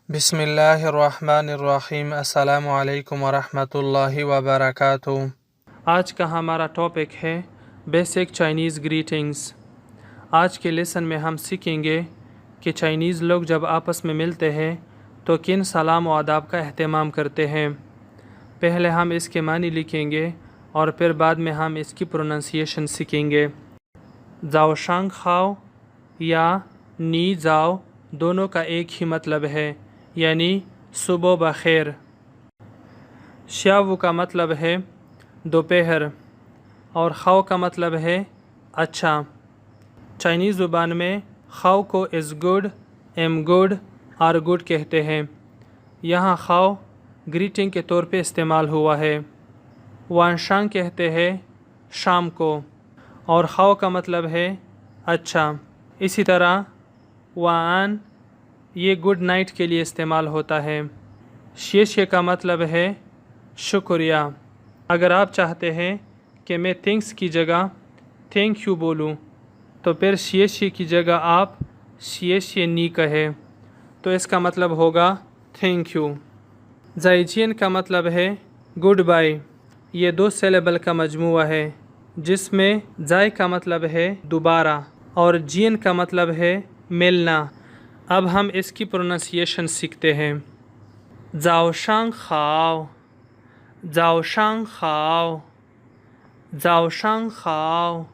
बिस्मिल्लाहिर्रहमानिर्रहीम। अस्सलामु अलैकुम वरहमतुल्लाहि वबरकातुहू। आज का हमारा टॉपिक है बेसिक चाइनीज़ ग्रीटिंग्स। आज के लेसन में हम सीखेंगे कि चाइनीज़ लोग जब आपस में मिलते हैं तो किन सलाम व आदाब का एहतमाम करते हैं। पहले हम इसके मानी लिखेंगे और फिर बाद में हम इसकी प्रोनंसिएशन सीखेंगे। जाओ शांग खाओ या नी जाओ दोनों का एक ही मतलब है, यानी सुबह बखैर। श्यावु का मतलब है दोपहर और खाओ का मतलब है अच्छा। चाइनीज़ ज़ुबान में खाओ को इज़ गुड, एम गुड और गुड कहते हैं। यहाँ खाओ ग्रीटिंग के तौर पे इस्तेमाल हुआ है। वानशांग कहते हैं शाम को और खाओ का मतलब है अच्छा। इसी तरह वान ये गुड नाइट के लिए इस्तेमाल होता है। शेशे का मतलब है शुक्रिया। अगर आप चाहते हैं कि मैं थैंक्स की जगह थैंक यू बोलूं तो फिर शेशे की जगह आप शेशे नी कहें तो इसका मतलब होगा थैंक यू। जाइजियन का मतलब है गुड बाय। ये 2 सिलेबल का मजमूआ है जिसमें जाय का मतलब है दोबारा और जियन का मतलब है मिलना। अब हम इसकी प्रोनंसिएशन सीखते हैं। जाओ शांग खाओ, जाओ शांग खाओ, जाओ शांग खाओ।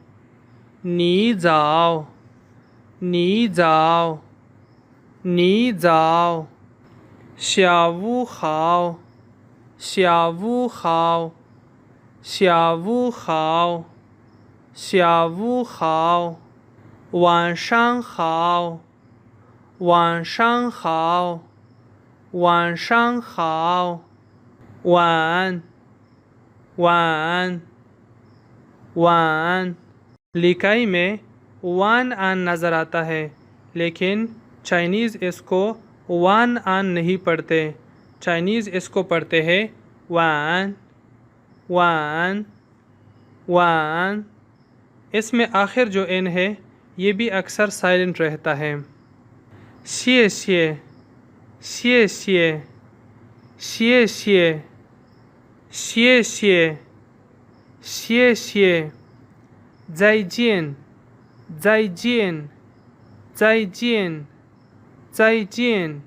नी जाओ, नी जाओ, नी जाओ। श्यावू खाओ, श्यावू खाओ, श्यावू खाओ, श्यावू खाओ। वानशांग खाओ, वानशांग खाओ, वानशांग खाओ। वान, वान, वान। लिकाई में वान आन नज़र आता है लेकिन चाइनीज़ इसको वान आन नहीं पढ़ते। चाइनीज़ इसको पढ़ते हैं वान, वान, वान। इसमें आखिर जो एन है ये भी अक्सर साइलेंट रहता है। शिए शिए, शिए शिए, शिए शिए, शिए शिए, शिए शिए। जाइजियन, जाइजियन, जाइजियन, जाइजियन।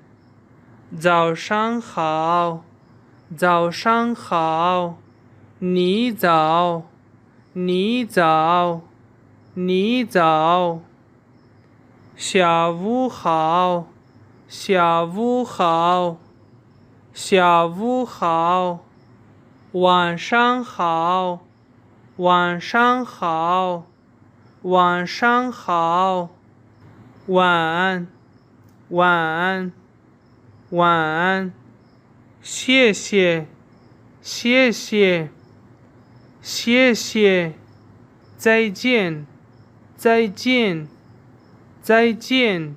जाओ शांग खाओ, जाओ शांग खाओ। नी जाओ, नी जाओ, नी जाओ। श्यावू खाओ, श्यावू खाओ, श्यावू खाओ। वानशांग खाओ, वानशांग खाओ, वानशांग खाओ। वान, वान, वान। शिए शिए, शिए शिए, शिए शिए। जाइजियन, जाइजियन, 再见。